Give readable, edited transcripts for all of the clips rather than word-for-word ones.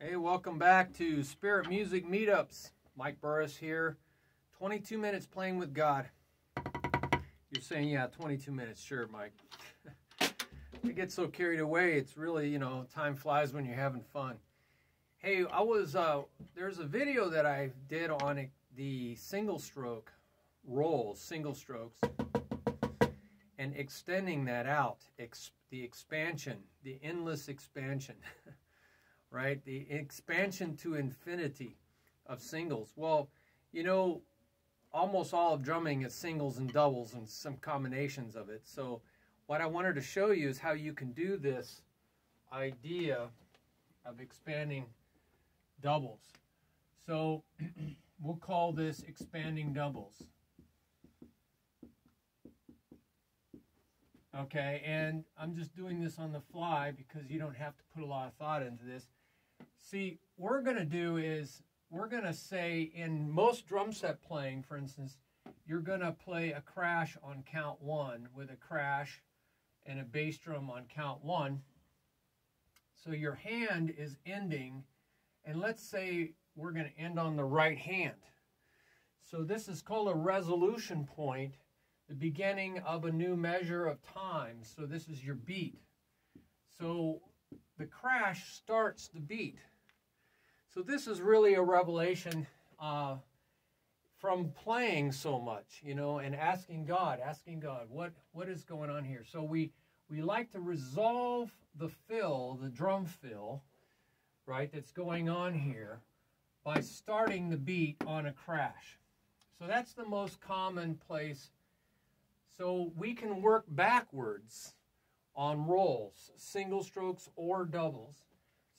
Hey, welcome back to Spirit Music Meetups. Mike Burris here. 22 minutes playing with God. You're saying, yeah, 22 minutes. Sure, Mike. I get so carried away. It's really, time flies when you're having fun. Hey, there's a video that I did on the single stroke rolls, single strokes, and extending that out, the expansion, the endless expansion. Right? The expansion to infinity of singles. Well, almost all of drumming is singles and doubles and some combinations of it. So what I wanted to show you is how you can do this idea of expanding doubles. So we'll call this expanding doubles. Okay, and I'm just doing this on the fly because you don't have to put a lot of thought into this. See, what we're going to do is we're going to say in most drum set playing, for instance, you're going to play a crash on count 1 with a crash and a bass drum on count 1. So your hand is ending, and let's say we're going to end on the right hand. So this is called a resolution point, the beginning of a new measure of time. So this is your beat. So the crash starts the beat. So this is really a revelation from playing so much, and asking God, what is going on here? So we like to resolve the fill, the drum fill, right, that's going on here by starting the beat on a crash. So that's the most common place. So we can work backwards on rolls, single strokes or doubles.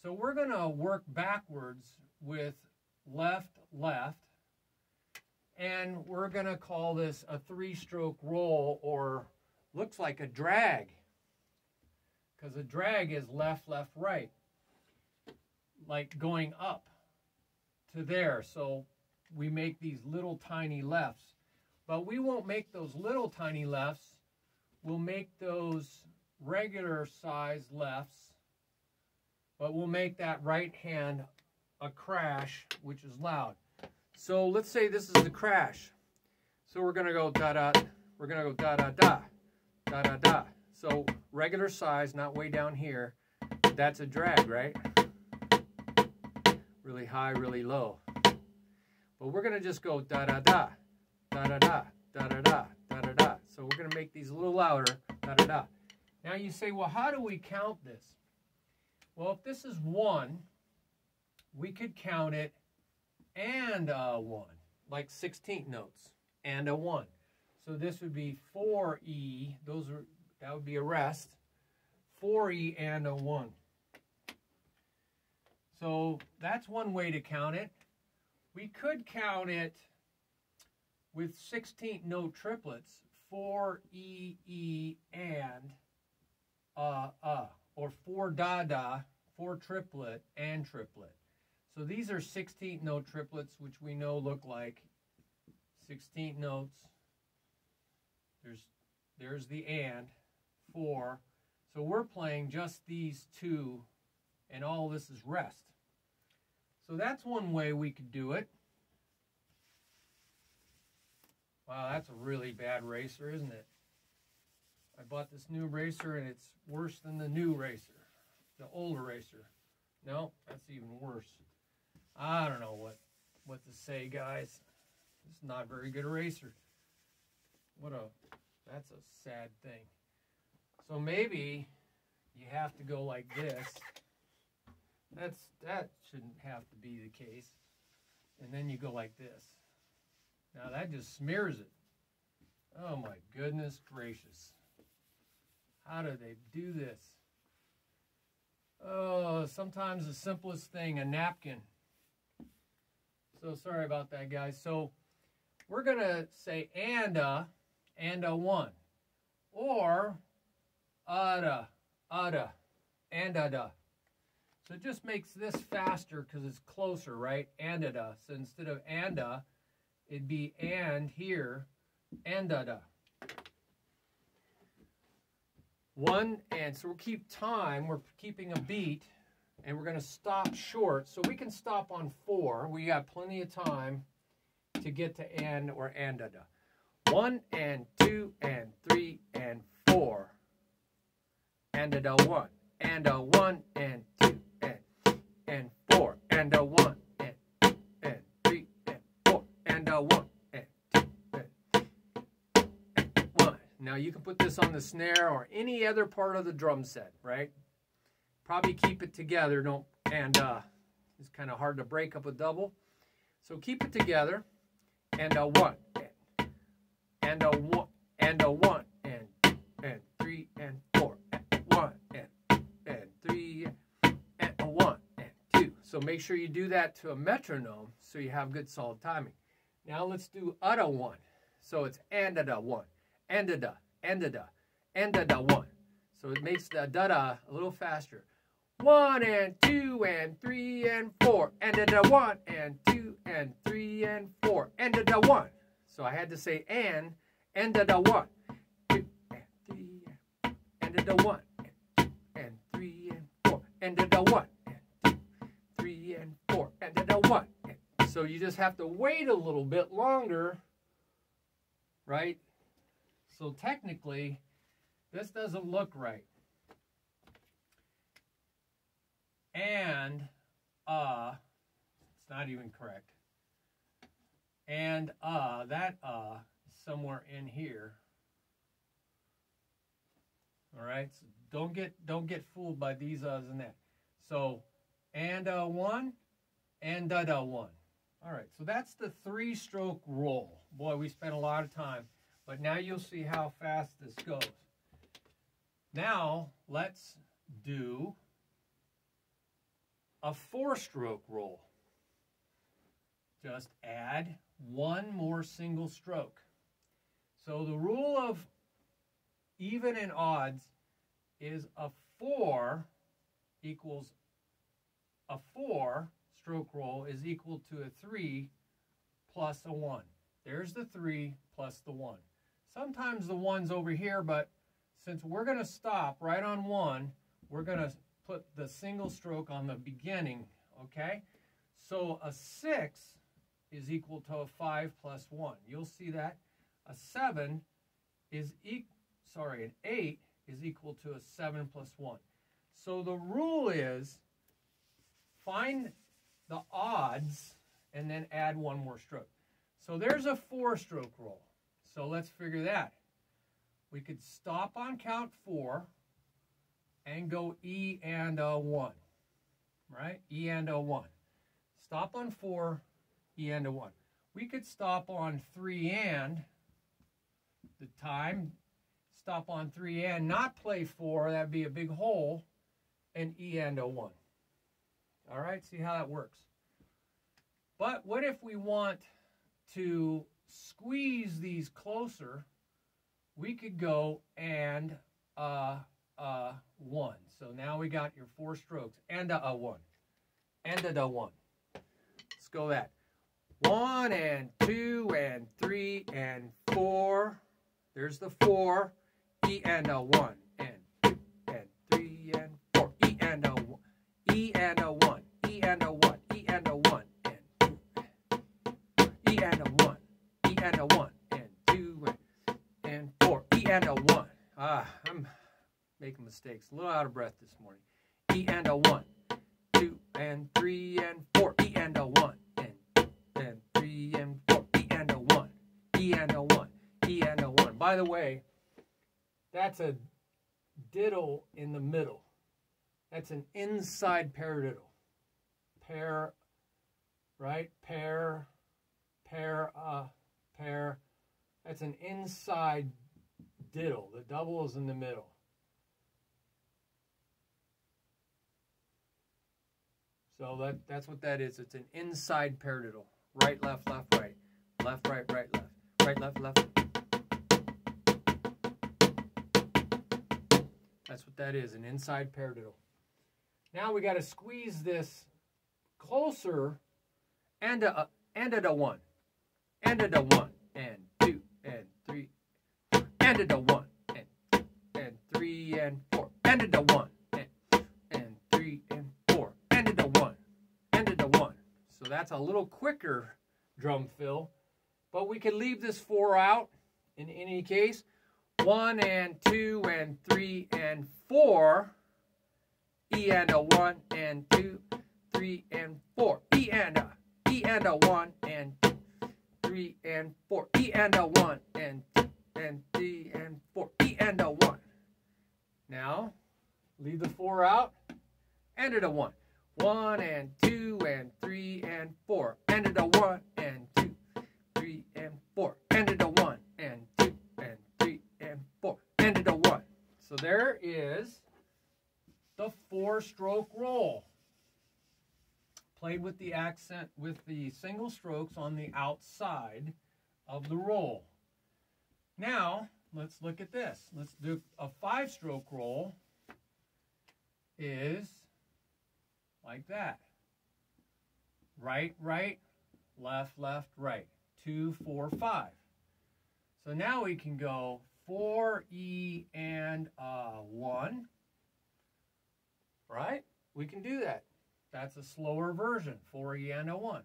So we're going to work backwards with left, left, and we're going to call this a 3-stroke roll, or looks like a drag, because a drag is left, left, right, like going up to there. So we make these little tiny lefts, but we won't make those little tiny lefts. We'll make those regular size lefts, but we'll make that right hand a crash, which is loud. So let's say this is the crash. So we're going to go da-da, we're going to go da-da-da, da-da-da. So regular size, not way down here. That's a drag, right? Really high, really low. But we're going to just go da-da-da, da-da-da, da-da-da, da-da-da. So we're going to make these a little louder, da-da-da. Now you say, well, how do we count this? Well, if this is 1, we could count it and a 1, like 16th notes, and a 1. So this would be 4E, that would be a rest, 4E and a 1. So that's one way to count it. We could count it with 16th note triplets, 4 E, E, and or 4 da-da, 4 triplet, and triplet. So these are 16th note triplets, which we know look like 16th notes. There's the and, 4. So we're playing just these 2, and all this is rest. So that's one way we could do it. Wow, that's a really bad racer, isn't it? I bought this new racer, and it's worse than the new racer, the older racer. No, that's even worse. I don't know what to say, guys. It's not a very good racer. That's a sad thing. So maybe you have to go like this. That shouldn't have to be the case. And then you go like this. Now that just smears it. Oh my goodness gracious. How do they do this? Oh, sometimes the simplest thing, a napkin. So sorry about that, guys. So we're going to say and a 1. Or ada, and a. So it just makes this faster because it's closer, right? And a. So instead of and a, it'd be and here, and a. 1, and so we'll keep time. We're keeping a beat. and we're going to stop short. So we can stop on 4. We got plenty of time to get to and or and-a-da. 1 and 2 and 3 and 4. And-a-da 1. And-a 1 and 2 and 4. And-a 1 and 2 and 3 and 4. And-a 1 and 2 and 1. Now you can put this on the snare or any other part of the drum set, right? Probably keep it together. Don't it's kind of hard to break up a double. So keep it together. And a 1 and a 1 and a 1 and 2 and 3 and 4 and 1 and 3 and a 1 and 2. So make sure you do that to a metronome so you have good solid timing. Now let's do a-da 1. So it's and-a-da 1, and-a-da, and-a-da, and-a-da 1. So it makes the da-da a little faster. 1 and 2 and 3 and 4, and-a-da 1 and 2 and 3 and 4, and-a-da 1. So I had to say and-a-da 1, 2 and 3, and-a-da 1, and 2 and 3 and 4, and-a-da 1, and 2, 3 and 4, and-a-da 1. So you just have to wait a little bit longer, right? So technically, this doesn't look right. And it's not even correct. And that is somewhere in here. All right, so don't get fooled by these uhs and that. So and 1 and da 1. All right, so that's the 3-stroke roll. Boy, we spent a lot of time, but now you'll see how fast this goes. Now let's do a 4-stroke roll. Just add 1 more single stroke. So the rule of even and odds is a 4 equals a 4-stroke roll is equal to a 3 plus a 1. There's the 3 plus the 1. Sometimes the 1's over here, but since we're going to stop right on 1, we're going to put the single stroke on the beginning, okay? So a 6 is equal to a 5 plus 1. You'll see that. A 7 is an 8 is equal to a 7 plus 1. So the rule is find the odds and then add 1 more stroke. So there's a 4-stroke roll. So let's figure that. We could stop on count 4 and go E and a 1, right? E and a 1. Stop on 4, E and a 1. We could stop on 3 and the time. Stop on 3 and not play 4. That'd be a big hole, and E and a 1. All right, see how that works. But what if we want to squeeze these closer? We could go and 1. So now we got your 4 strokes and a 1 and a 1. Let's go that. 1 and 2 and 3 and 4. There's the 4. E and a 1 and 2 and 3 and 4. E and a 1. E and a 1. E and a 1. E and a 1 and 2. E and a 1. E and a 1 and 2 and 4. E and a 1. I'm making mistakes. A little out of breath this morning. E and a 1, 2 and 3 and 4. E and a 1 and 2 and 3 and 4. E and a 1. E and a 1. E and a 1. By the way, that's a diddle in the middle. That's an inside paradiddle. Pair, right? Pair. That's an inside diddle. The double is in the middle. So that's what that is. It's an inside paradiddle. Right, left, left, right. Left, right, right, left. Right, left, left. That's what that is, an inside paradiddle. Now we got to squeeze this closer and a 1. And a 1 and 2 and 3 and a 1 and 2 and 3 and 4 and a 1 and 3 and 4 that's a little quicker drum fill. But we could leave this 4 out in any case. 1 and 2 and 3 and 4. E and a 1 and 2, 3 and 4. E and a 1 and 2, 3 and 4. E and a 1 and 2 and 3 and 4. E and a 1. Now, leave the 4 out. And a 1. 1 and 2 and 3 and 4. And a 1 and 2, 3 and 4. And a 1 and 2 and 3 and 4. And a 1. So there is the 4-stroke roll. Played with the accent, with the single strokes on the outside of the roll. Now, let's look at this. Let's do a 5-stroke roll is like that. Right, right, left, left, right. 2, 4, 5. So now we can go 4, E, and 1. Right? We can do that. That's a slower version, 4 E and a 1.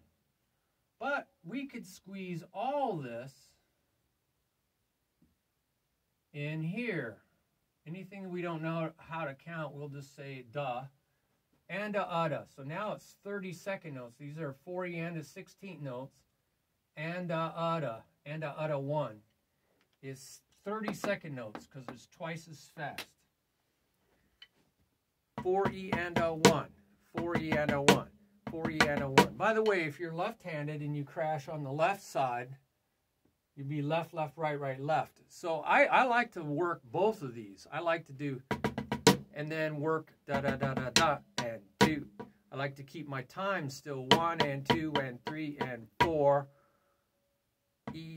But we could squeeze all this in here. Anything we don't know how to count, we'll just say duh. And a udda. So now it's 32nd notes. These are 4 E and a 16th notes. And a udda 1 is 32nd notes because it's twice as fast. 4 E and a 1. 4 E and a 1. 4 E and a 1. By the way, if you're left-handed and you crash on the left side, you'd be left, left, right, right, left. So I like to work both of these. I like to do, and then work da, da, da, da, da, and 2. I like to keep my time still 1 and 2 and 3 and 4. E,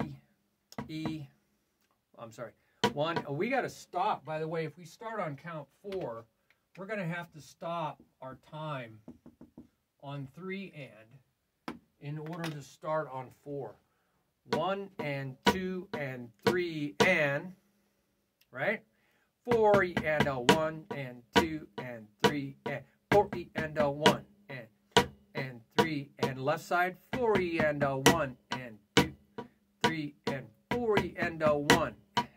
E, I'm sorry. 1, oh, we got to stop. By the way, if we start on count 4, we're going to have to stop our time on 3 and in order to start on 4. 1 and 2 and 3 and, right? 4 E and a 1 and 2 and 3 and 4 E and a 1 and 3 and left side 4 E and a 1 and 2, 3 and 4 E and a 1.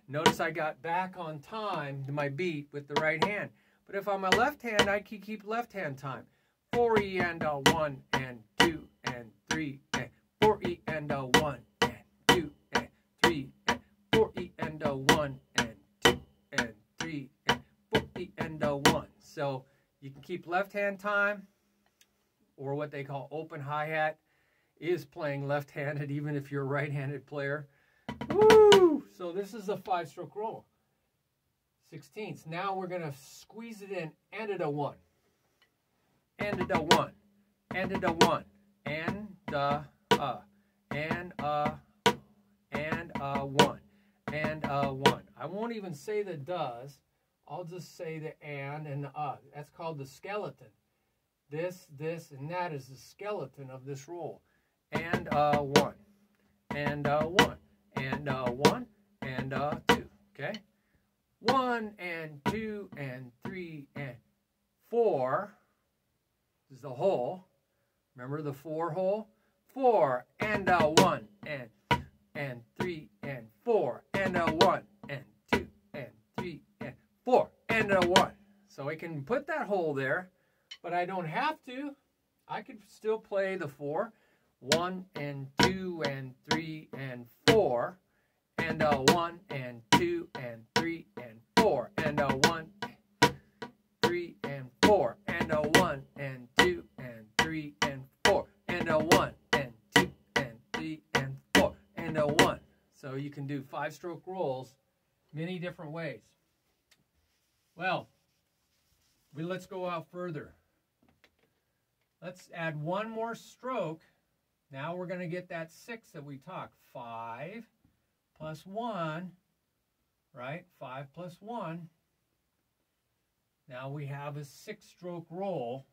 Notice I got back on time to my beat with the right hand. But if I'm a left hand, I can keep left hand time. 4 E and a 1 and 2 and 3 and 4 E and a 1 and 2 and 3 and 4 E and a 1 and 2 and 3 and 4 E and a 1. So you can keep left hand time, or what they call open hi-hat is playing left-handed even if you're a right-handed player. Woo! So this is a 5-stroke roll. 16ths. Now we're going to squeeze it in and a 1. And a 1. And a 1. And a. And a. And a 1. And a 1. I won't even say the does. I'll just say the and the. That's called the skeleton. This, and that is the skeleton of this roll. And a 1. And a 1. And a 1. And a 2. Okay? 1 and 2 and 3 and 4 is the whole. Remember the 4 whole? 4 and a 1 and 3 and 4 and a 1 and 2 and 3 and 4 and a 1. So I can put that hole there, but I don't have to. I could still play the 4. 1 and 2 and 3 and 4 and a 1 and 2 and 3 and 4 and a 1, 3 and 4 and a 1 and 2 and 3 and 4 and a 1 and 2 and 3 and 4 and a 1. So you can do 5-stroke rolls many different ways. Well, let's go out further. Let's add one more stroke. Now we're going to get that 6 that we talked. 5 plus 1, right? 5 plus 1. Now we have a 6-stroke roll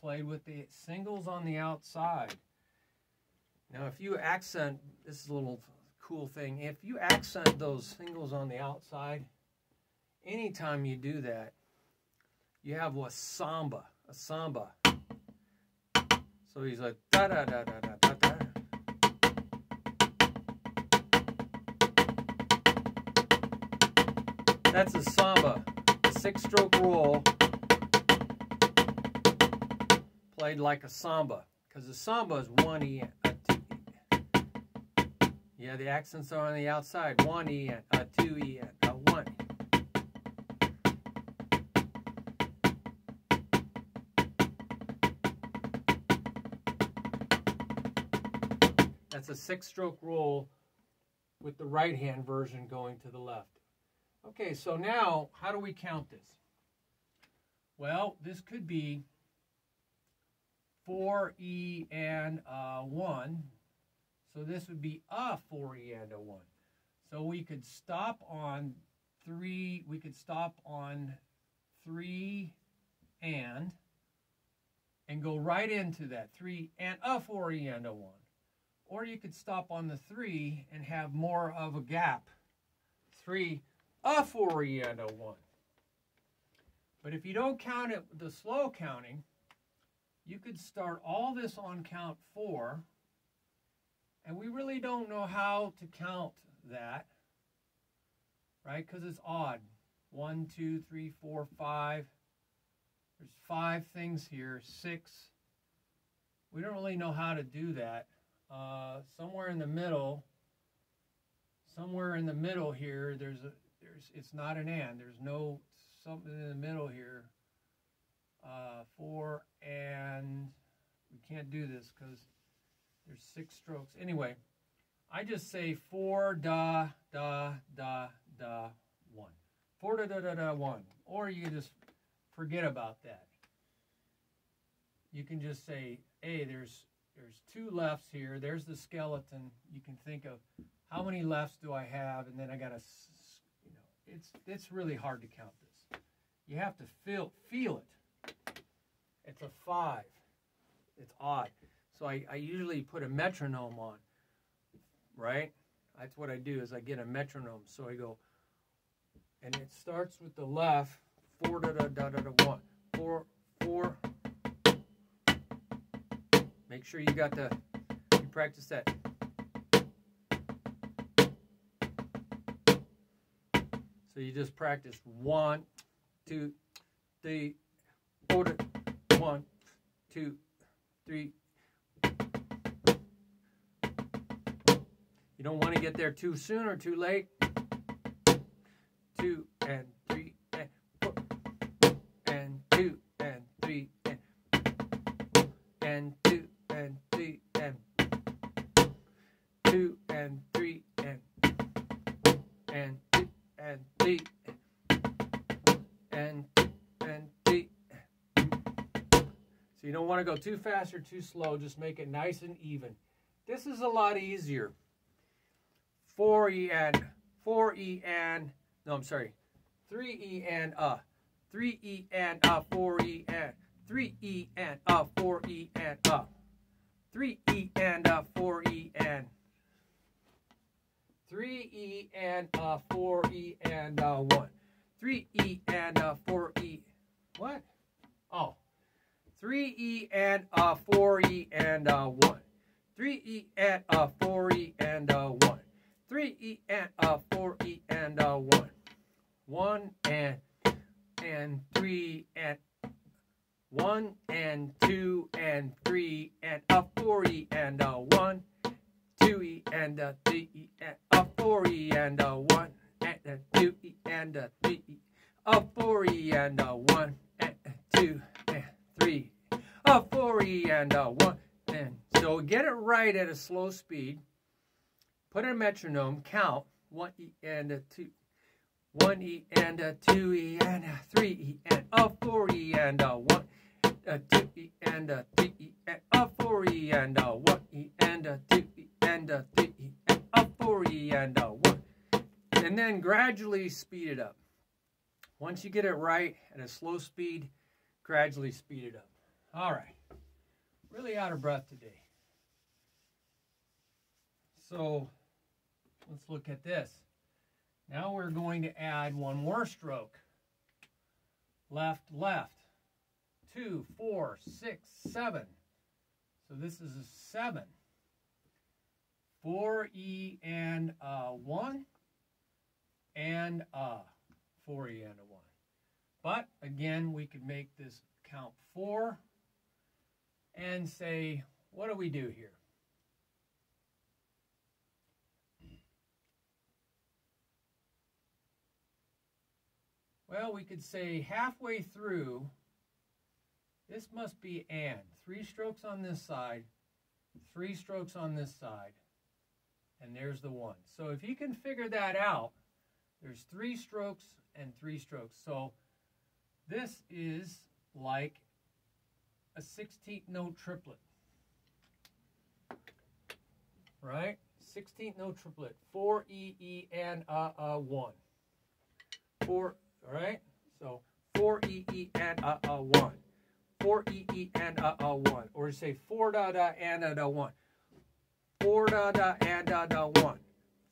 played with the singles on the outside. Now if you accent, this is a little cool thing, if you accent those singles on the outside, anytime you do that, you have a samba. So he's like da da da da da da da. That's a samba, a 6-stroke roll played like a samba, because the samba is 1 E and a 2 E. Yeah, the accents are on the outside. 1 E and a 2 E and a 1 E. That's a 6-stroke roll with the right hand version going to the left. Okay, so now how do we count this? Well, this could be 4E and a 1. So this would be a 4E and a 1. So we could stop on 3. We could stop on 3 and go right into that 3 and a 4E and a 1. Or you could stop on the 3 and have more of a gap. 3, a 4E and a 1. But if you don't count it with the slow counting, you could start all this on count 4, and we really don't know how to count that, right? Because it's odd. 1, 2, 3, 4, 5. There's 5 things here. 6. We don't really know how to do that. Somewhere in the middle here, it's not an and. There's no something in the middle here. 4 and we can't do this because there's 6 strokes. Anyway, I just say 4 da da da da 1. 4 da da da da 1. Or you can just forget about that. You can just say, hey, there's 2 lefts here. There's the skeleton. You can think of how many lefts do I have, and then I gotta, it's really hard to count this. You have to feel it. It's a 5. It's odd. So I usually put a metronome on, right? That's what I do, is I get a metronome. So I go, and it starts with the left, 4 da da da da da 1, 4 4. Make sure you practice that. So you just practice 1, 2, 3, 4, 1, 2, 3. You don't want to get there too soon or too late. 2 and 3 and 4 and 2 and 3 and 2 and 3 and 2 and 3 and 2 and 3 and 2 and 3. So you don't want to go too fast or too slow. Just make it nice and even. This is a lot easier. 3E and 3E and 3E and 4E and 3E and 4E and 3E and 4E and 3E and 4E and 1. 3E and 4E. What? Oh. 3E and 4E and 1. 3E and 4E and 1. 3E and 4E and 1. 1 and 3 and 1 and 2 and 3 and 4E and 1. 2E and 3E and 4E and 1 and 2E and 3E 4E and 1 and 2 and 3 4E and 1. And so get it right at a slow speed. Put a metronome. Count 1E and 2. 1E and 2E and 3E and 4E and 1. 2E and 3E and 4E and 1E and 2E and 3E and 4E and 1. And then gradually speed it up. Once you get it right at a slow speed, gradually speed it up. All right. Really out of breath today. So let's look at this. Now we're going to add one more stroke. Left, left. 2, 4, 6, 7. So this is a 7. 4E and 1 and 4E and a 1. But again, we could make this count 4 and say, what do we do here? Well, we could say halfway through, this must be and. 3 strokes on this side, 3 strokes on this side, and there's the 1. So if you can figure that out, there's 3 strokes and 3 strokes. So this is like a 16th note triplet, right? 16th note triplet, 4 E E and 1. 4, all right? So 4 E E and 1. 4 E E and 1, or say 4 da da and 1. 4 da da and 1.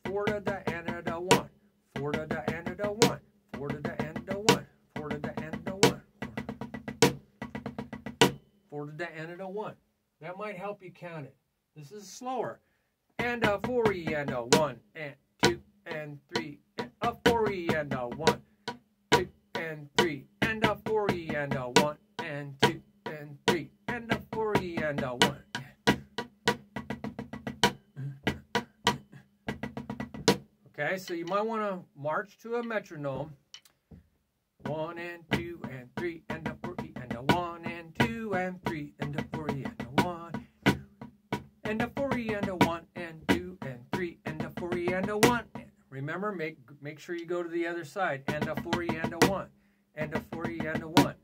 4 da da and 1. 4 da da and 1. 4 da da and 1. 4 da da and 1. 4 da da and 1. That might help you count it. This is slower. And 4 E and 1 and 2 and 3 and 4 E and 1, 2 and 3 and 4 E and 1 and 2 and 3 and 4 E and 1. Okay, so you might want to march to a metronome. 1 and 2 and 3 and 4 E and 1 and 2 and 3 and 4 E and 1 and 4 E and 1 and 2 and 3 and 4 E and 1. Remember, make sure you go to the other side. And 4 E and 1 and 4 E and 1.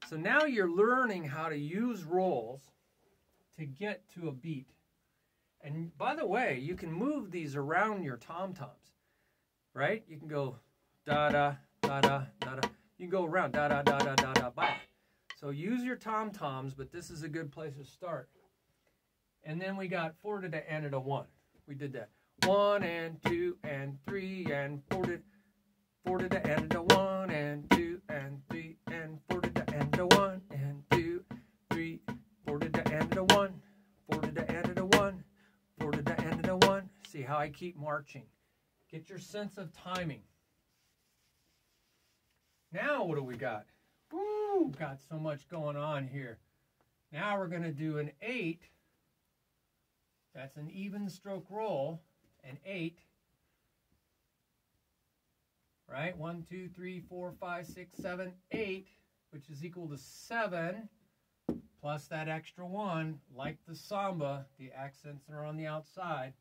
So now you're learning how to use rolls to get to a beat. And by the way, you can move these around your tom-toms, right? You can go da-da, da-da, da-da. You can go around da-da, da-da, da-da, bye. So use your tom-toms, but this is a good place to start. And then we got 4 to the end of the 1. We did that. 1 and 2 and 3 and 4 to the end of the 1 and 2 and 3 and 4 to the end of 1 and 2, 3, 4 to the end of the 1, 4 to the end of the 1, 4 to the end of the 1. See how I keep marching. Get your sense of timing. Now what do we got? Woo, got so much going on here. Now we're going to do an 8. That's an even stroke roll. An 8. Right? 1, 2, 3, 4, 5, 6, 7, 8, which is equal to 7 plus that extra 1. Like the samba, the accents are on the outside.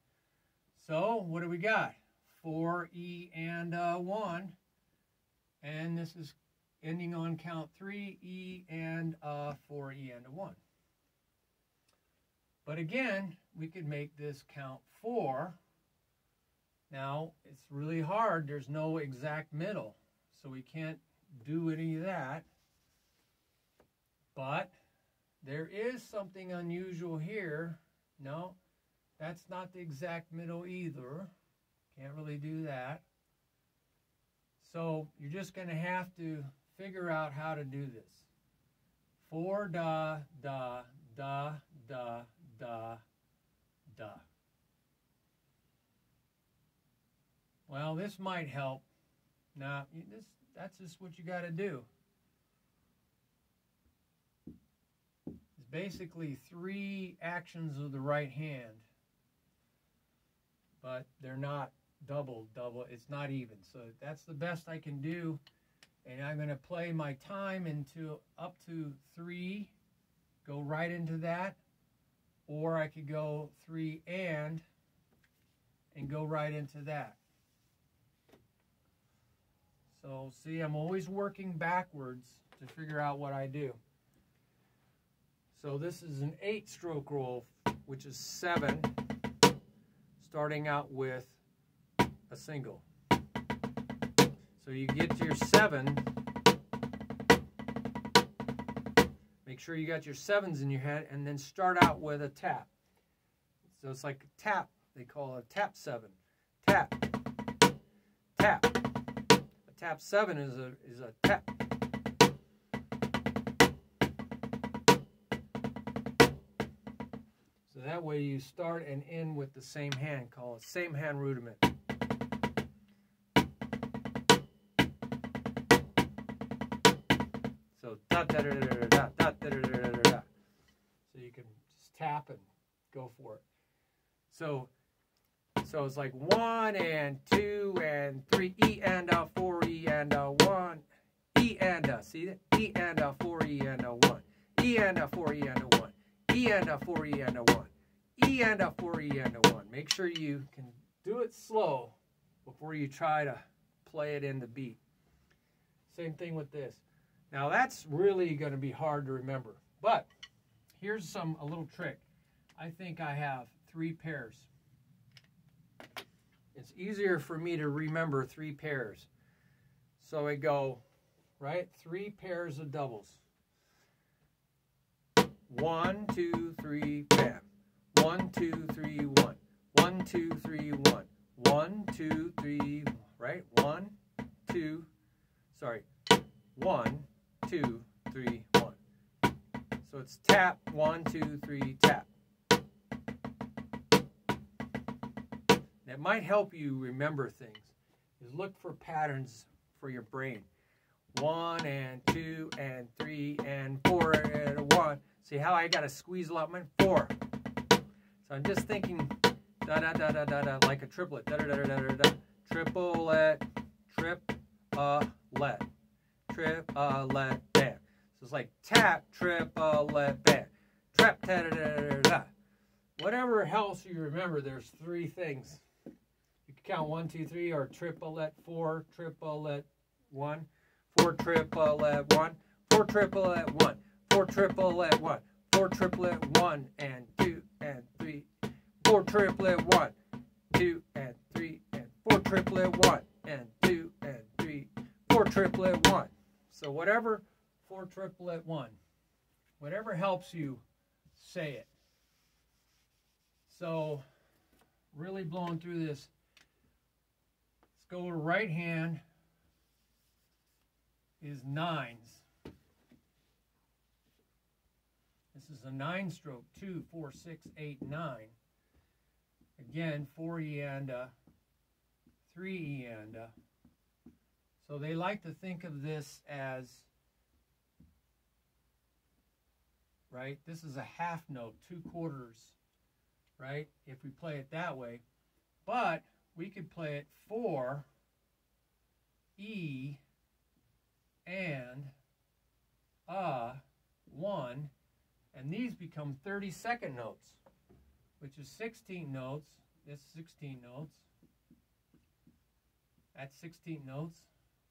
So what do we got? 4 E and 1. And this is ending on count 3 E and 4 E and 1. But again, we could make this count 4. Now, it's really hard. There's no exact middle, so we can't do any of that. But there is something unusual here. No, that's not the exact middle either. Can't really do that. So you're just going to have to figure out how to do this. 4 da, da, da, da, da, da. Well, this might help. Now, that's just what you got to do. It's basically 3 actions of the right hand, but they're not double. It's not even. So that's the best I can do. And I'm going to play my time into up to 3, go right into that, or I could go 3 and go right into that. So see, I'm always working backwards to figure out what I do. So this is an 8-stroke roll, which is 7, starting out with a single. So you get to your 7. Make sure you got your 7s in your head, and then start out with a tap. So it's like a tap. They call it a tap 7. Tap, tap. Tap 7 is a tap. That way you start and end with the same hand. Call it same hand rudiment. So da da da da da da da da da da da da. So you can just tap and go for it. So it's like 1 and 2 and 3, E and a 4, E and a 1, E and a, see that? E and a 4, E and a 1, E and a 4, E and a 1, E and a 4, E and a 1, E and a 4, E and a 1. Make sure you can do it slow before you try to play it in the beat. Same thing with this. Now that's really going to be hard to remember, but here's a little trick. I think I have 3 pairs. It's easier for me to remember 3 pairs. So I go, right, 3 pairs of doubles. 1, 2, 3, bam. 1, 2, 3, 1. 1, 2, 3, 1. 1, 2, 3, right? 1, 2, sorry. 1, 2, 3, 1. So it's tap, 1, 2, 3, tap. It might help you remember things. Is look for patterns for your brain. 1 and 2 and 3 and 4 and 1. See how I got to squeeze a lot more? 4. So I'm just thinking da da da da da da like a triplet. Da da da da da da. Triplet, triplet, triplet, bam. So it's like tap, triplet, bam. Trap, da da da da da. Whatever helps you remember. There's 3 things. Count 1, 2, 3, or triplet, 4, triplet, 1, 4, triplet, 1, 4, triplet, 1, 4, triplet, 1, 4, triplet, 1, and 2, and 3, 4, triplet, 1, 2, and 3, and 4, triplet, 1, and 2, and 3, 4, triplet, 1. So whatever, 4, triplet, 1, whatever helps you say it. So really blowing through this. Go to right hand is 9s. This is a 9-stroke, 2, 4, 6, 8, 9. Again, 4 E and a, 3 E and a. So they like to think of this as, right? This is a half note, 2 quarters, right? If we play it that way. But we could play it 4, E, and, 1, and these become 32nd notes, which is 16 notes. That's 16 notes. That's 16 notes,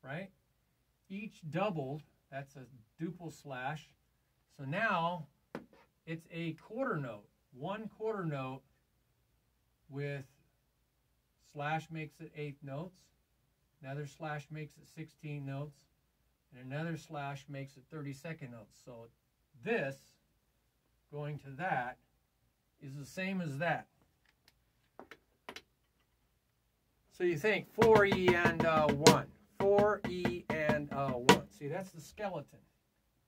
right? Each doubled, that's a duple slash. So now it's a quarter note, 1 quarter note with slash makes it 8 notes, another slash makes it 16 notes, and another slash makes it 32nd notes. So this going to that is the same as that. So you think 4 E and 1, 4 E and 1. See, that's the skeleton.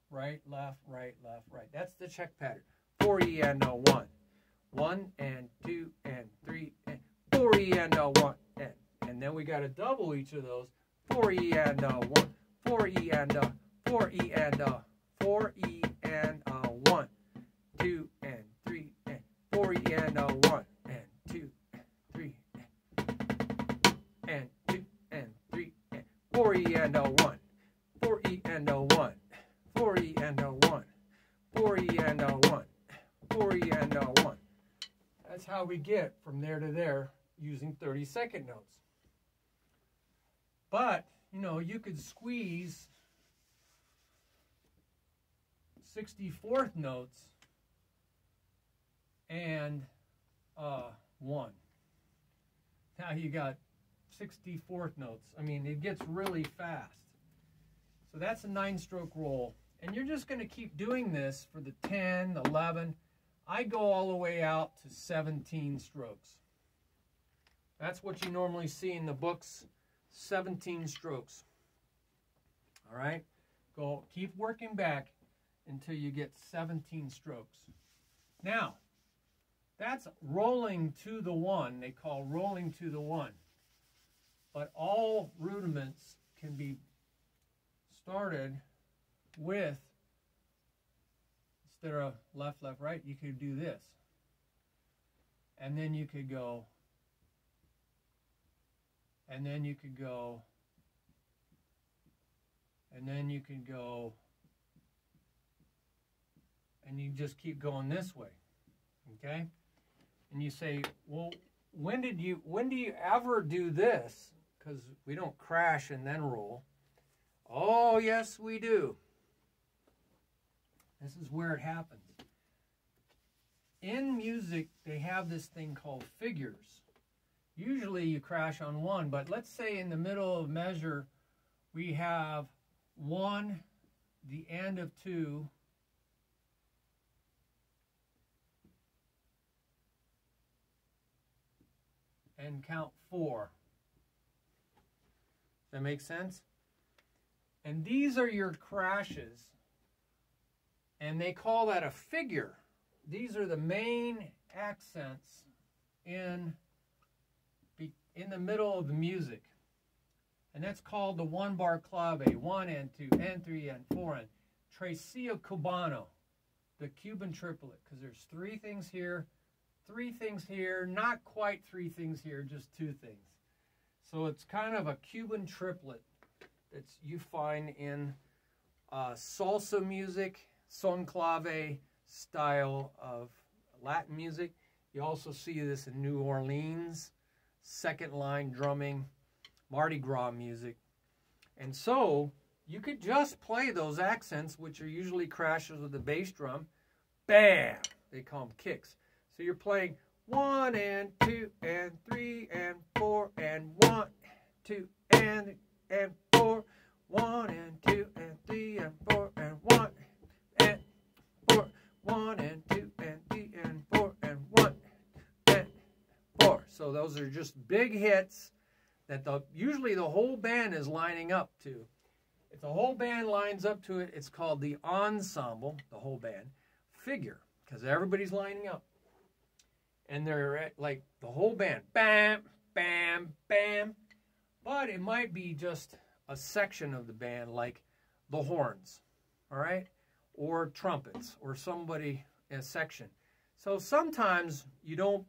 Right, left, right, left, right. That's the check pattern. 4 E and 1. 1 and 2 and 3 and 4 E and 1, and then we got to double each of those. 4 E and 1, 4 E and 4 E and 4 E and 1, 2 and 3 and 4 E and 1 and 2 and 3 and 2 and 3 and 4 E and 1, 4 E and 1, 4 E and 1, 4 E and 1, 4 E and 1. That's how we get from there to there using 32nd notes. But, you know, you could squeeze 64th notes and 1. Now you got 64th notes. I mean, it gets really fast. So that's a 9-stroke roll. And you're just going to keep doing this for the 10, 11. I go all the way out to 17 strokes. That's what you normally see in the books, 17 strokes. All right? Go, keep working back until you get 17 strokes. Now, That's rolling to the one, they call rolling to the one. But all rudiments can be started with, instead of left, left, right, you could do this. And then you could go, and then you could go, and then you could go, and you just keep going this way, okay? And you say, well, when do you ever do this? Because we don't crash and then roll. Oh, yes, we do. This is where it happens. In music, they have this thing called figures. Usually you crash on one, but let's say in the middle of measure, we have 1, the end of 2, and count 4. Does that make sense? And these are your crashes, and they call that a figure. These are the main accents in the middle of the music. And that's called the 1-bar clave, 1 and 2 and 3 and 4 and Transitional Cubano, the Cuban Triplet, because there's 3 things here, 3 things here, not quite 3 things here, just 2 things. So it's kind of a Cuban triplet that you find in salsa music, son clave style of Latin music. You also see this in New Orleans, second line drumming, Mardi Gras music. And so you could just play those accents, which are usually crashes with the bass drum. Bam! They call them kicks. So you're playing 1 and 2 and 3 and 4 and 1, 2 and 4, 1 and 2 and 3 and 4 and 1 and 4, 1 and 2 and 3 and 4 and 1 and 4. So those are just big hits that usually the whole band is lining up to. If the whole band lines up to it, it's called the ensemble, the whole band, figure, because everybody's lining up. And they're at, like, the whole band, bam, bam, bam. But it might be just a section of the band, like the horns, all right? Or trumpets, or somebody in a section. So sometimes you don't,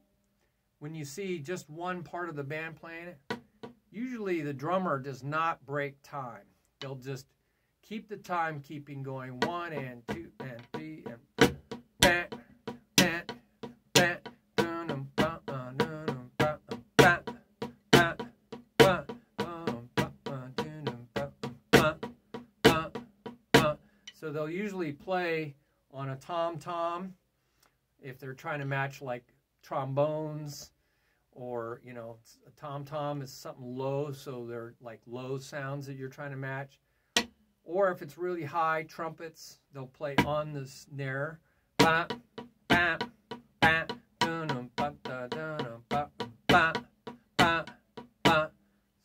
when you see just one part of the band playing it, usually the drummer does not break time. They'll just keep the time keeping going, 1 and 2 and 3 and bam, bam, bam. So they'll usually play on a tom-tom if they're trying to match like trombones, or, you know, a tom-tom is something low, so they're like low sounds that you're trying to match. Or if it's really high trumpets, they'll play on the snare.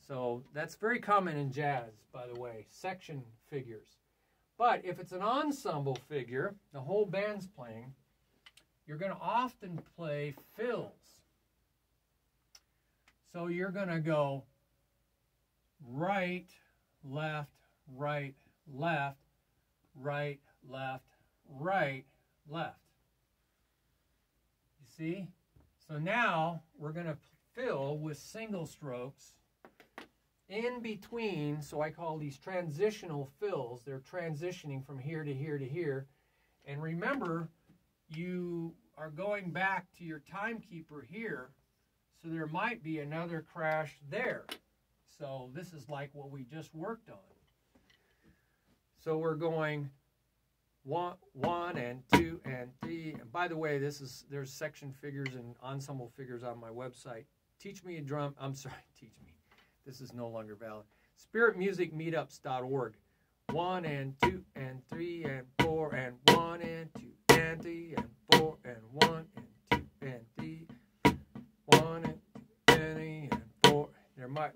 So that's very common in jazz, by the way, section figures. But if it's an ensemble figure, the whole band's playing, you're going to often play fills. So you're going to go right, left, right, left, right, left, right, left. You see? So now we're going to fill with single strokes in between. So I call these transitional fills. They're transitioning from here to here to here. And remember, you are going back to your timekeeper here, so there might be another crash there. So this is like what we just worked on. So we're going 1 and 2 and 3. And by the way, there's section figures and ensemble figures on my website. Teach me a drum. I'm sorry, teach me. This is no longer valid. Spiritmusicmeetups.org. 1 and 2 and 3 and 4 and 1 and 2 and 3 and 4 and 1 and 2 and 3. 1 and 2 and 3 and 4.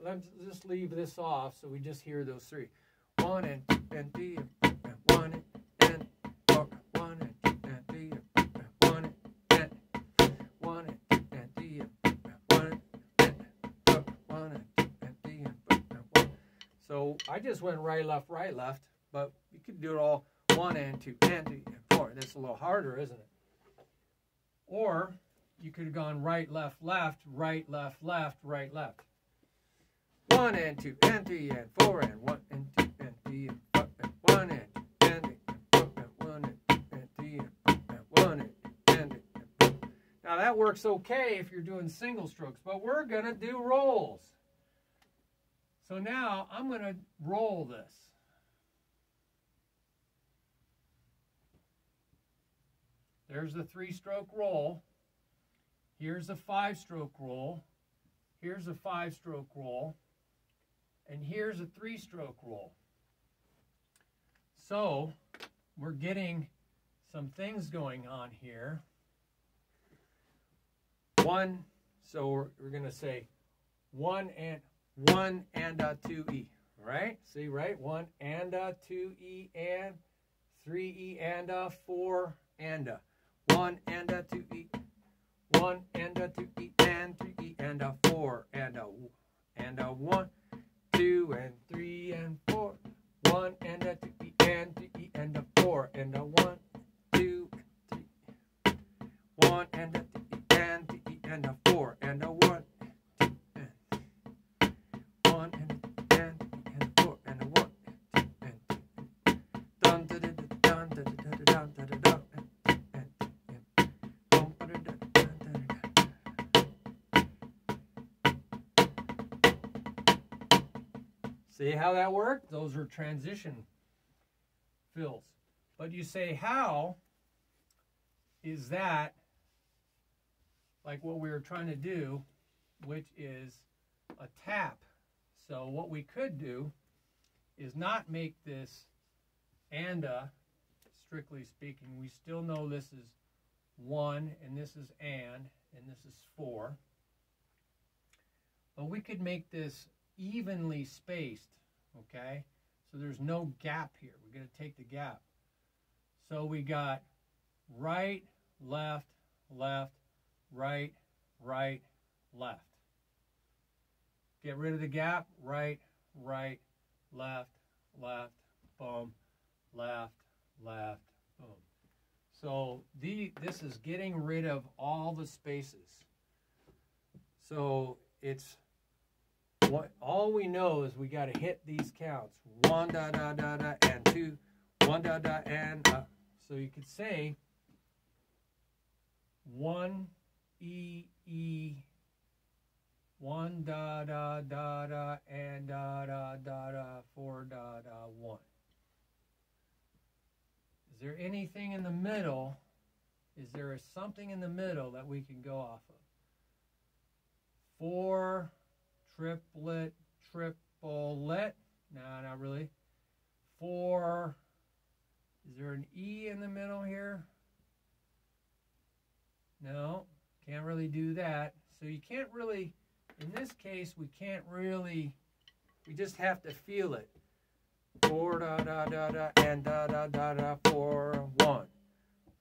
Let's just leave this off so we just hear those 3. 1 and 2 and 3 and 1 and 4. 1 and 2 and 3 and 1 and 1 So I just went right, left, but you could do it all 1 and 2 and 3 and 4. That's a little harder, isn't it? Or you could have gone right, left, right, left, right, left. 1 and 2 and 3 and 4 and 1 and 2 and 3 and 4 and 1 and 2 and 3 and 4 and 1 and 2 and 3 and 4 and 1 and 2 and 3 and 4. Now that works okay if you're doing single strokes, but we're going to do rolls. So now I'm going to roll this. There's the 3-stroke roll. Here's a 5-stroke roll. Here's a 5-stroke roll. And here's a 3-stroke roll. So we're getting some things going on here. One, so we're going to say 1 and a 2E, right? See, right? 1 and a 2E and 3E and a 4 and a 1 and a 2E, 1 and a 2E and 3E and a 4 and a 1, 2 and 3 and 4, 1 and a 2E and 3E and a 4 and a 1, 2 and 3, 1 and a 2E and 3E and a 4 and a 1, 2 and 1 and a 2 and 3 and a 4 and a 1, 2 and 3. Dun dun dun dun dun dun dun dun dun. See how that worked? Those are transition fills. But you say, how is that like what we were trying to do, which is a tap? So what we could do is not make this and a, strictly speaking. We still know this is 1 and this is and this is 4. But we could make this evenly spaced, okay? So there's no gap here. We're going to take the gap. So we got right, left, right, left. Get rid of the gap. Right, left, boom, left, boom. So this is getting rid of all the spaces. So it's all we know is we got to hit these counts. 1 da da da da and 2, 1 da da and so you could say 1 E E, 1 da da da da and da da da da 4 da da 1. Is there anything in the middle? Is there something in the middle that we can go off of? 4 triplet, triplet. No, not really. 4. Is there an E in the middle here? No, can't really do that. So you can't really, in this case, we can't really, we just have to feel it. 4 da da da da and da da da da 4 1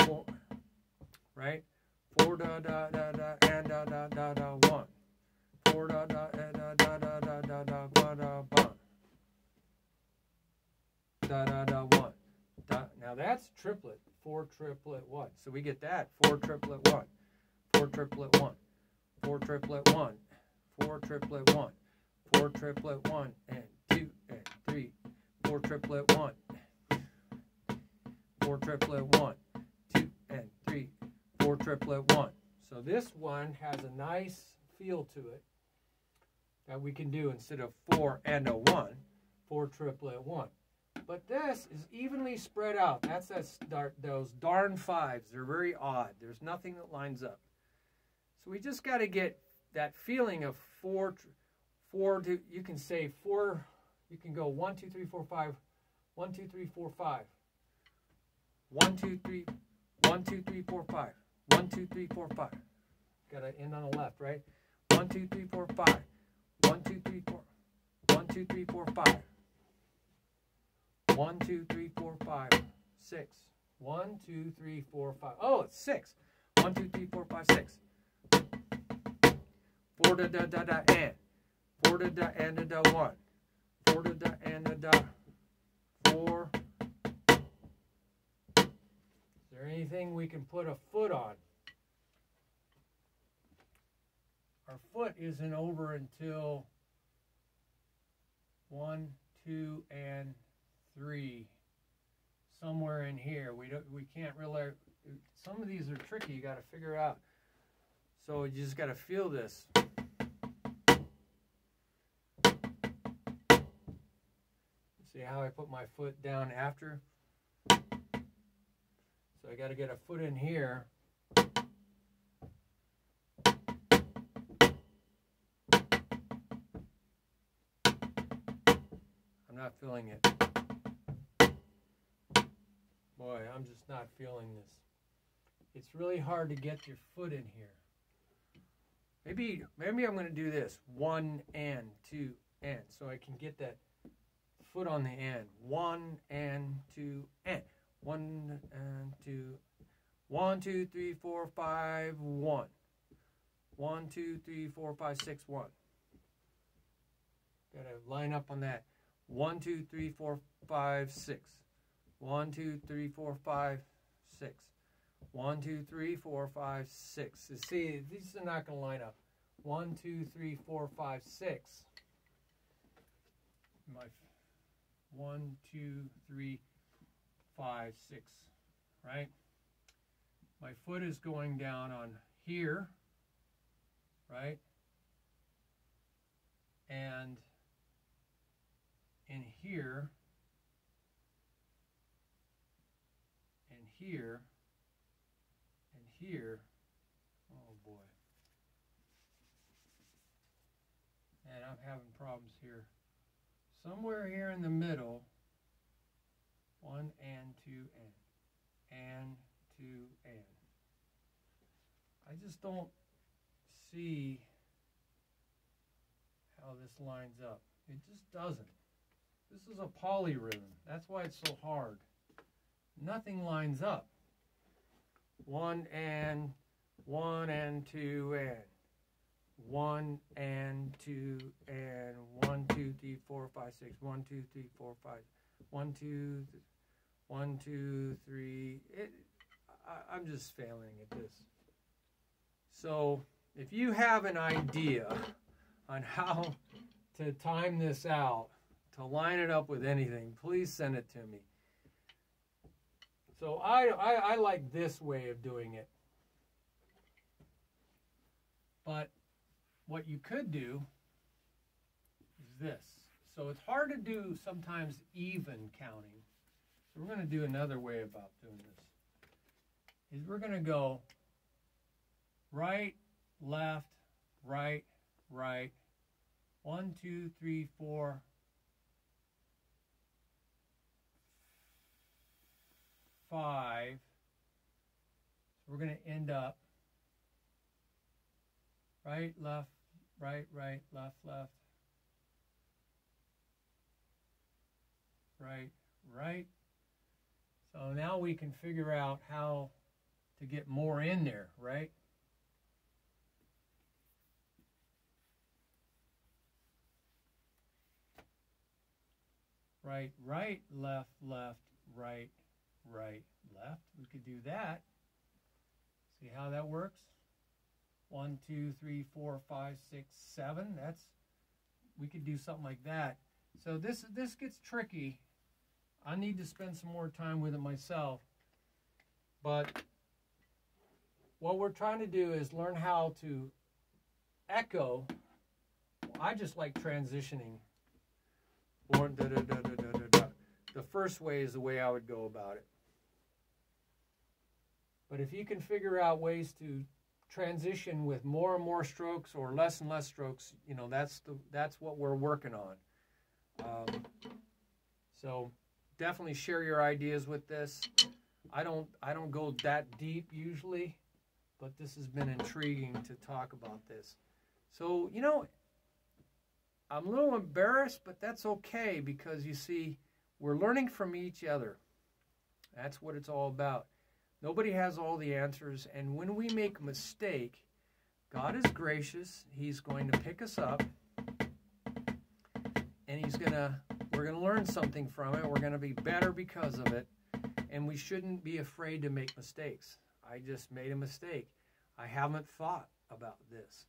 4, right? 4 da da da da and da da da da 1 4 da da da da da da da da ba da ba da da da 1 da. Now that's triplet. 4 triplet 1. So we get that 4 triplet 1, 4 triplet 1, 4 triplet 1, 4 triplet 1, 4 triplet 1 and 2 and 3, 4 triplet 1, 4 triplet 1, 2 and 3, 4 triplet 1. So this one has a nice feel to it that we can do instead of 4 and a 1, 4 triplet 1. But this is evenly spread out. That's those darn 5s. They're very odd. There's nothing that lines up. So we just got to get that feeling of 4 to, you can say 4, you can go 1, 2, 3, 4, 5, 1, 2, 3, 4, 5. 1, 2, 3, 1, 2, 3, 4, 5. 1, 2, 3, 4, 5. Got to end on the left, right? 1, 2, 3, 4, 5. 1, 2, 3, 4. 1, 2, 3, 4, 5. 1, 2, 3, 4, 5, 6. 1, 2, 3, 4, 5. Oh, it's 6. 1, 2, 3, 4, 5, 6. 4 da da da da and. 4 da da and da 1. 4 da da and a dot, 4. Is there anything we can put a foot on? Our foot isn't over until 1, 2, and 3. Somewhere in here. We can't really. Some of these are tricky. You got to figure out. So you just got to feel this. See how I put my foot down after? So I got to get a foot in here. I'm not feeling it. Boy, I'm just not feeling this. It's really hard to get your foot in here. Maybe I'm going to do this. 1 and 2 and. So I can get that foot on the end. 1 and 2 and. 1 and 2. 1, 2, 3, 4, 5, 1. 1, 2, 3, 4, 5, 6, 1. Got to line up on that. 1, 2, 3, 4, 5, 6. 1, 2, 3, 4, 5, 6. 1, 2, 3, 4, 5, 6. You see, these are not going to line up. 1, 2, 3, 4, 5, 6. My 1, 2, 3, 5, 6. Right? My foot is going down on here. Right? And in here. And here. And here. Oh boy. And I'm having problems here. Somewhere here in the middle. 1 and 2 and 2 and. I just don't see how this lines up. It just doesn't. This is a polyrhythm. That's why it's so hard. Nothing lines up. 1 and 2 and. 1 and 2 and. 1, 2, 3, 4, 5, 6. 1, 2, 3, 4, 5. 1, 2, 1, 2, 3. I'm just failing at this. So if you have an idea on how to time this out, to line it up with anything, please send it to me. So I like this way of doing it. But what you could do is this. So it's hard to do sometimes even counting. So we're going to do another way about doing this. Is we're going to go right, left, right, right. 1, 2, 3, 4. 5. So we're going to end up right, left, right, right, left, left, right, right. So now we can figure out how to get more in there, right? Right, right, left, left, right, right, left. We could do that. See how that works? 1, 2, 3, 4, 5, 6, 7. We could do something like that. So this gets tricky. I need to spend some more time with it myself. But what we're trying to do is learn how to echo. I just like transitioning. Or the first way is the way I would go about it. But if you can figure out ways to transition with more and more strokes or less and less strokes, you know, that's what we're working on. So definitely share your ideas with this. I don't go that deep usually, but this has been intriguing to talk about this. So, you know, I'm a little embarrassed, but that's okay because, you see, we're learning from each other. That's what it's all about. Nobody has all the answers, and when we make a mistake, God is gracious. He's going to pick us up, and He's going to We're going to learn something from it. We're going to be better because of it. And we shouldn't be afraid to make mistakes. I just made a mistake. I haven't thought about this.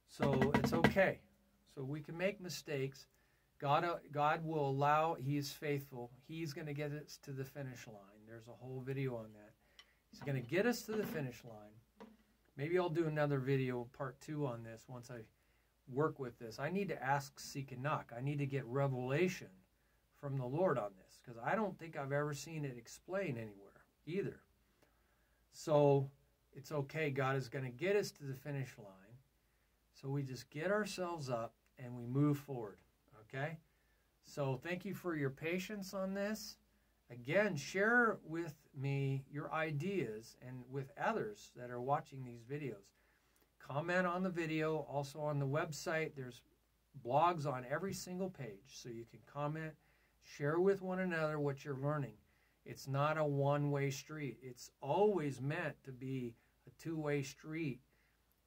So it's okay. So we can make mistakes. God will allow. He is faithful. He's going to get us to the finish line. There's a whole video on that. He's going to get us to the finish line. Maybe I'll do another video, part 2 on this once I work with this. I need to ask, seek, and knock. I need to get revelation from the Lord on this, because I don't think I've ever seen it explained anywhere either. So it's okay. God is going to get us to the finish line. So we just get ourselves up and we move forward. Okay? So thank you for your patience on this. Again, share with me your ideas and with others that are watching these videos. Comment on the video. Also on the website, there's blogs on every single page, so you can comment. Share with one another what you're learning. It's not a one-way street. It's always meant to be a two-way street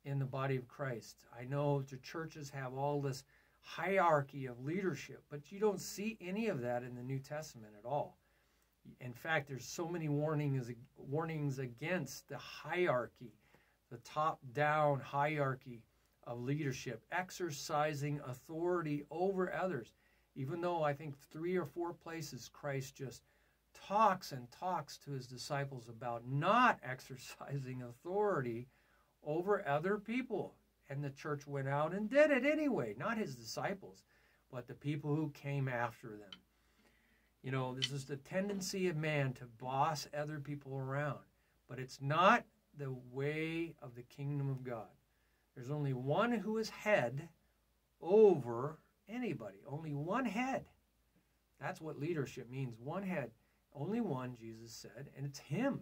in the body of Christ. I know the churches have all this hierarchy of leadership, but you don't see any of that in the New Testament at all. In fact, there's so many warnings against the hierarchy, the top-down hierarchy of leadership, exercising authority over others. Even though I think 3 or 4 places Christ just talks and talks to his disciples about not exercising authority over other people. And the church went out and did it anyway. Not his disciples, but the people who came after them. You know, this is the tendency of man to boss other people around. But it's not the way of the kingdom of God. There's only one who is head over anybody. Only one head. That's what leadership means. One head. Only one, Jesus said, and it's him.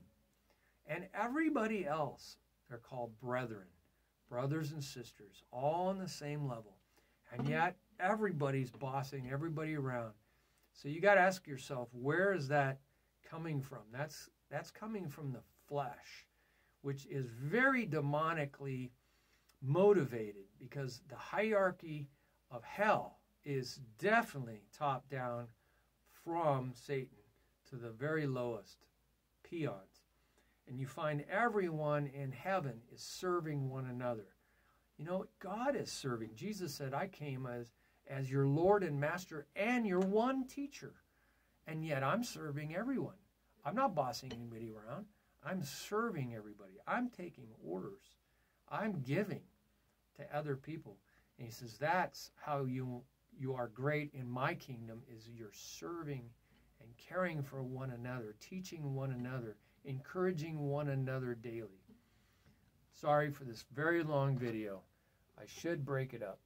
And everybody else, they're called brethren, brothers and sisters, all on the same level. And yet, everybody's bossing everybody around. So you got to ask yourself, where is that coming from? That's coming from the flesh, which is very demonically motivated, because the hierarchy of hell is definitely top down from Satan to the very lowest peons. And you find everyone in heaven is serving one another. You know, God is serving. Jesus said, I came as your Lord and Master and your one teacher. And yet I'm serving everyone. I'm not bossing anybody around. I'm serving everybody. I'm taking orders. I'm giving to other people. And he says, that's how you are great in my kingdom, is you're serving and caring for one another, teaching one another, encouraging one another daily. Sorry for this very long video. I should break it up.